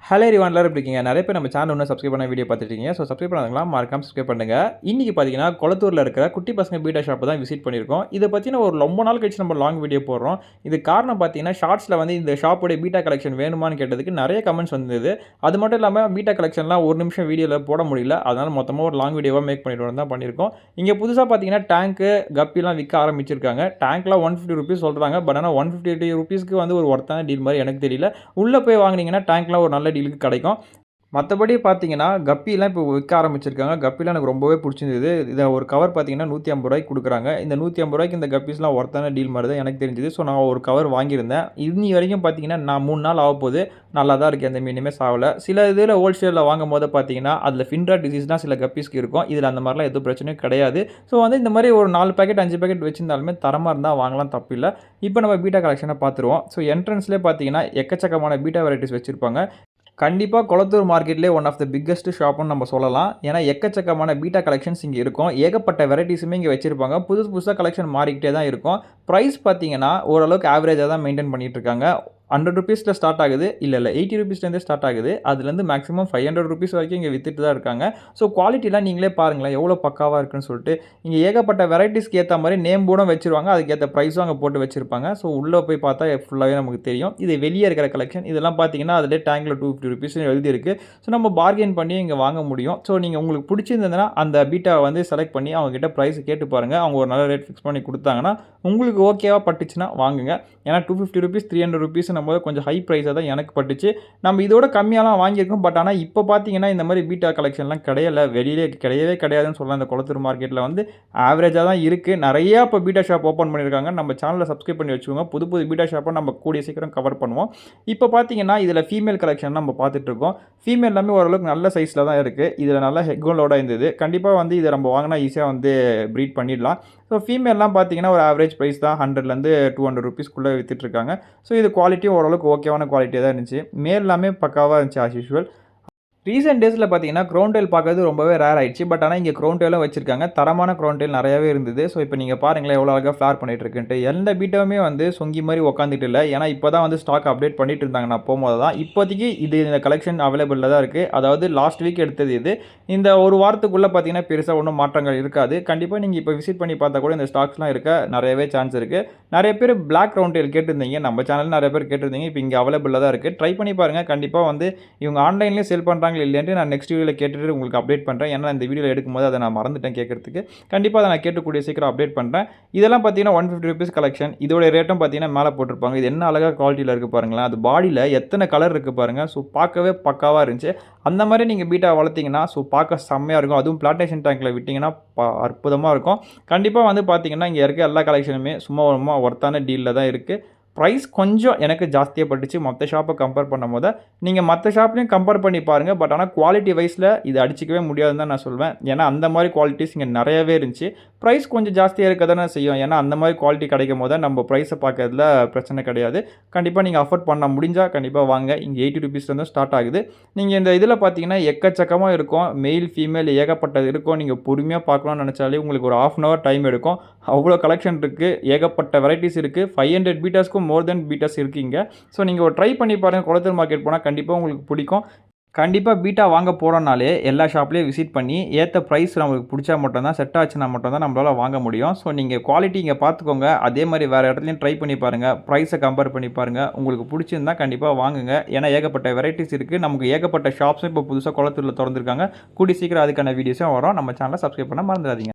Hello everyone எல்லாரும் எப்படி இருக்கீங்க? நிறைய பேர் நம்ம சேனல் இன்னும் சப்ஸ்கிரைப் பண்ண வீடியோ பார்த்துருக்கீங்க. ஸோ சப்ஸ்கிரைப் பண்ணாதவங்களா மறக்காம சப்ஸ்கிரைப் பண்ணுங்க. இன்னைக்கு பார்த்தீங்கன்னா, கொளத்தூர்ல இருக்கிற குட்டி பசங்க பீட்டா ஷாப் தான் விசிட் பண்ணியிருக்கோம். இத பத்தின ஒரு ரொம்ப நாள் கழிச்சு நம்ம லாங் வீடியோ போடுறோம். இதுக்கு காரணம் பார்த்தீங்கன்னா, ஷார்ட்ஸ்ல வந்து இந்த ஷாப்போட பீட்டா கலெக்ஷன் வேணுமான்னு கேட்டதுக்கு நிறைய கமெண்ட்ஸ் வந்தது. அது மட்டும் இல்லாம பீட்டா கலெக்ஷன்லாம் ஒரு நிமிஷம் வீடியோல போட முடியல. அதனால மொத்தமா ஒரு லாங் வீடியோவா மேக் பண்ணிட்டு தான் பண்ணியிருக்கோம். இங்க புதுசா பார்த்தீங்கன்னா, டேங்க், கப்பிலாம் விற்க ஆரம்பிச்சிருக்காங்க. டேங்க்லாம் ₹150 சொல்றாங்க. பட் ஆனா ₹150க்கு வந்து ஒரு ஒர்த்தான டீல் மாரி எனக்கு தெரியல. உள்ள போய் வாங்குனீங்கன்னா, டேங்க்லாம் ஒரு நல்ல டீலுக்கு கிடைக்கும். மத்தபடி பார்த்தீங்கன்னா, கப்பிலாம் இப்போ விக்க ஆரம்பிச்சிருக்காங்க. கப்பிலாம் எனக்கு ரொம்பவே புடிச்சிருந்தது. இத ஒரு கவர் பார்த்தீங்கன்னா, ₹150 குடுக்குறாங்க. இந்த ₹150க்கு இந்த கப்பீஸ்லாம் ஒர்த்தான டீல் மாரி தான் எனக்கு தெரிஞ்சது. ஸோ, நான் ஒரு கவர் வாங்கியிருந்தேன். இன்னி வரைக்கும் பார்த்தீங்கன்னா, நான் 3 நாள் ஆகப்போது. நல்லா தான் இருக்கு. எந்த மீனுமே சாவல. சில இதில ஹோல்சேல்ல வாங்கும்போது பார்த்தீங்கன்னா, அதில ஃபின்ராட் டிசீஸ் தான் சில கப்பீஸ்க்கு இருக்கும். இதில அந்த மாரிலாம் எதுவும் பிரச்சனையும் கிடையாது. ஸோ, வந்து இந்த மாரி ஒரு 4 பாக்கெட், 5 பாக்கெட் வச்சிருந்தாலுமே தரமா இருந்தா வாங்கலாம் தப்பில்ல. இப்போ நம்ம பீட்டா கலெக்ஷன பார்த்துருவோம். ஸோ, என்ட்ரன்ஸ்லயே பார்த்தீங்கன்னா, எக்கச்சக்கமான பீட்டா வெரைட்டீஸ் வச்சிருப்பாங்க. கண்டிப்பா கொளத்தூர் மார்க்கெட்லயே ஒன் ஆஃப் த பிக்கெஸ்ட் ஷாப்ன்னு நம்ம சொல்லலாம். ஏன்னா, எக்கச்சக்கமான பீட்டா கலெக்ஷன்ஸ் இங்க இருக்கும். ஏகப்பட்ட வெரைட்டீஸுமே இங்க வச்சிருப்பாங்க. புதுசு புதுசா கலெக்ஷன் மாறிக்கிட்டே தான் இருக்கும். பிரைஸ் பார்த்தீங்கன்னா, ஓரளவுக்கு ஆவரேஜா தான் மெயின்டெயின் பண்ணிட்டு இருக்காங்க. ₹100ல ஸ்டார்ட் ஆகுது. இல்ல ₹80லேருந்தே ஸ்டார்ட் ஆகுது. அதுலேருந்து மேக்ஸிமம் ₹500 வரைக்கும் இங்க வித்துட்டு தான் இருக்காங்க. ஸோ, குவாலிட்டிலாம் நீங்களே பாருங்களேன். எவ்வளோ பக்காவா இருக்குன்னு சொல்லிட்டு. இங்க ஏகப்பட்ட வெரைட்டீஸ்க்கு ஏத்த மாரி நேம் போர்டும் வச்சிருவாங்க. அதுக்கேத்த பிரைஸும் அங்க போட்டு வச்சிருப்பாங்க. ஸோ, உள்ள போய் பார்த்தா ஃபுல்லாவே நமக்கு தெரியும். இது வெளிய இருக்கிற கலெக்ஷன். இதெல்லாம் பார்த்தீங்கன்னா, அதிலேயே டேங்க்ல ₹250 எழுதியிருக்கு. ஸோ, நம்ம பார்கெயின் பண்ணி இங்க வாங்க முடியும். ஸோ, நீங்க உங்களுக்கு பிடிச்சிருந்ததுன்னா, அந்த பீட்டாவ வந்து செலக்ட் பண்ணி அவங்க கிட்ட பிரைஸ் கேட்டு பாருங்க. அவங்க ஒரு நல்ல ரேட் ஃபிக்ஸ் பண்ணி குடுத்தாங்கன்னா, உங்களுக்கு ஓகேவா பட்டுச்சுன்னா வாங்குங்க. ஏன்னா ₹250 ₹300 கொஞ்சம் ஹை பிரைஸா தான் எனக்கு பட்டுச்சு. நம்ம இதோட கம்மியாலாம் வாங்கியிருக்கோம். பட் ஆனா இப்போ பார்த்தீங்கன்னா, இந்த மாரி பீட்டா கலெக்ஷன்லாம் கிடையல. வெளியிலே கிடையவே கிடையாதுன்னு சொல்லலாம். இந்த கொளத்தூர் மார்க்கெட்ல வந்து ஆவரேஜா தான் இருக்கு. நெறையா இப்போ பீட்டா ஷாப் ஓப்பன் பண்ணியிருக்காங்க. நம்ம சேனல சப்ஸ்கிரைப் பண்ணி வச்சுக்கோங்க. புது புது பீட்டா ஷாப்ப நம்ம கூடிய சீக்கிரம் கவர் பண்ணுவோம். இப்போ பார்த்தீங்கன்னா, இதில ஃபீமேல் கலெக்ஷன் நம்ம பார்த்துட்டு இருக்கோம். ஃபீமேல் எல்லாமே ஓரளவுக்கு நல்ல சைஸ்ல தான் இருக்கு. இதில நல்ல ஹெக்கோலோட இருந்தது. கண்டிப்பா வந்து இத நம்ம வாங்குனா ஈஸியா வந்து ப்ரீட் பண்ணிடலாம். ஸோ, ஃபீமேல்லாம் பார்த்தீங்கன்னா, ஒரு ஆவரேஜ் பிரைஸ் தான் ₹100லேருந்து ₹200க்குள்ள வித்துட்டுருக்காங்க. ஸோ, இது குவாலிட்டியும் ஓரளவுக்கு ஓகேவான குவாலிட்டியா தான் இருந்துச்சு. மேல் எல்லாமே பக்காவா இருந்துச்சு ஆஸ் யூசுவல். ரீசென்ட் டேஸ்ல பார்த்தீங்கன்னா, க்ரௌன் டெயில் பார்க்கறது ரொம்பவே ரேர் ஆயிடுச்சு. பட் ஆனா இங்க க்ரௌன் டெயிலும் வச்சிருக்காங்க. தரமான க்ரௌன் டெயில் நெறையாவே இருந்தது. ஸோ, இப்போ நீங்க பாருங்களேன் எவ்வளோ அழகா ஃப்ளார் பண்ணிட்டு இருக்குன்ட்டு. எந்த பீட்டாவுமே வந்து சொங்கி மாரி உட்காந்துட்டு இல்ல. ஏன்னா, இப்போ தான் வந்து ஸ்டாக் அப்டேட் பண்ணிட்டு இருந்தாங்க நான் போம்போது தான். இப்போதைக்கு இந்த கலெக்ஷன் அவைலபிள்ல தான் இருக்கு. அதாவது லாஸ்ட் வீக் எடுத்தது இது. இந்த ஒரு வாரத்துக்குள்ள பார்த்தீங்கன்னா, பெருசா ஒண்ணும் மாற்றங்கள் இருக்காது. கண்டிப்பா நீங்க இப்போ விசிட் பண்ணி பார்த்தா கூட இந்த ஸ்டாக்ஸ்லாம் இருக்க நெறையவே சான்ஸ் இருக்கு. நெறைய பேர் பிளாக் க்ரௌன் டெயில் கேட்டிருந்தீங்க. நம்ம சேனல்ல நெறைய பேர் கேட்டிருந்தீங்க. இப்போ இங்க அவைலபிள்ல தான் இருக்கு. ட்ரை பண்ணி பாருங்க. கண்டிப்பா வந்து இவங்க ஆன்லைன்லயே சேல் பண்றாங்களா இல்லையான்ட்டு நான் நெக்ஸ்ட் வீடியோல கேட்டுட்டு உங்களுக்கு அப்டேட் பண்றேன். ஏன்னா இந்த வீடியோல எடுக்கும்போது அத நான் மறந்துட்டேன் கேட்கறதுக்கு. கண்டிப்பா அத நான் கேட்டு கூடிய சீக்கிரம் அப்டேட் பண்றேன். இதெல்லாம் பார்த்தீங்கன்னா ₹150 கலெக்ஷன். இதோட ரேட்டும் பார்த்தீங்கன்னா மேல போட்டிருப்பாங்க. இது என்ன அழகா குவாலிட்டில இருக்கு பாருங்களேன். அது பாடியில எத்தன கலர் இருக்கு பாருங்க. ஸோ பார்க்கவே பக்காவா இருந்துச்சு. அந்த மாரி நீங்க பீட்டா வளர்த்தீங்கன்னா, ஸோ பார்க்க செம்மையா இருக்கும். அதுவும் பிளான்டேஷன் டேங்க்ல விட்டீங்கன்னா அற்புதமா இருக்கும். கண்டிப்பா வந்து பார்த்தீங்கன்னா, இங்க இருக்க எல்லா கலெக்ஷனுமே சும்மா ஒர்த்தான டீல்ல தான் இருக்கு. பிரைஸ் கொஞ்சம் எனக்கு ஜாஸ்தியா பட்டுச்சு. மத்த ஷாப்ப கம்பேர் பண்ணும்போது. நீங்க மத்த ஷாப்லயும் கம்பேர் பண்ணி பாருங்க. பட் ஆனா குவாலிட்டி வைஸ்ல இது அடிச்சுக்கவே முடியாதுன்னு தான் நான் சொல்வேன். ஏன்னா, அந்த மாரி குவாலிட்டீஸ் இங்க நெறையவே இருந்துச்சு. பிரைஸ் கொஞ்சம் ஜாஸ்தியா இருக்க தானே செய்யும். ஏன்னா, அந்த மாரி குவாலிட்டி கிடைக்கும்போது தான் நம்ம பிரைஸ பார்க்கறதுல பிரச்சனை கிடையாது. கண்டிப்பா நீங்க அஃபோர்ட் பண்ண முடிஞ்சா கண்டிப்பா வாங்க. இங்க ₹80லேருந்து ஸ்டார்ட் ஆகுது. நீங்க இந்த இதில பார்த்தீங்கன்னா, எக்கச்சக்கமா இருக்கும். மெயில், ஃபீமேல் ஏகப்பட்டது இருக்கும். நீங்க பொறுமையா பார்க்கணும்னு நெனச்சாலே உங்களுக்கு ஒரு 1/2 அன் ஹவர் டைம் எடுக்கும். அவ்வளோ கலெக்ஷன் இருக்கு. ஏகப்பட்ட வெரைட்டீஸ் இருக்கு. 500 பீட்டாஸ்க்கும் மோர் தென் பீட்டாஸ் இருக்கு இங்க. ஸோ, நீங்க ஒரு ட்ரை பண்ணி பாருங்க. கொளத்தூர் மார்க்கெட் போனா கண்டிப்பா உங்களுக்கு பிடிக்கும். கண்டிப்பா பீட்டா வாங்க போறோம்னாலே எல்லா ஷாப்லயும் விசிட் பண்ணி ஏத்த பிரைஸ் நமக்கு புடிச்சா மட்டும் தான், செட் ஆச்சுனா மட்டும் தான் நம்மளால வாங்க முடியும். ஸோ, நீங்க குவாலிட்டி இங்க பார்த்துக்கோங்க. அதே மாரி வேற இடத்துலயும் ட்ரை பண்ணி பாருங்க. பிரைஸ கம்பேர் பண்ணி பாருங்க. உங்களுக்கு புடிச்சிருந்தா கண்டிப்பா வாங்குங்க. ஏன்னா ஏகப்பட்ட வெரைட்டீஸ் இருக்கு. நமக்கு ஏகப்பட்ட ஷாப்ஸும் இப்போ புதுசா கொளத்தூர்ல தொறந்திருக்காங்க. கூடிய சீக்கிரம் அதுக்கான வீடியோஸும் வரும். நம்ம சேனல சப்ஸ்கிரைப் பண்ண மறந்துடாதீங்க.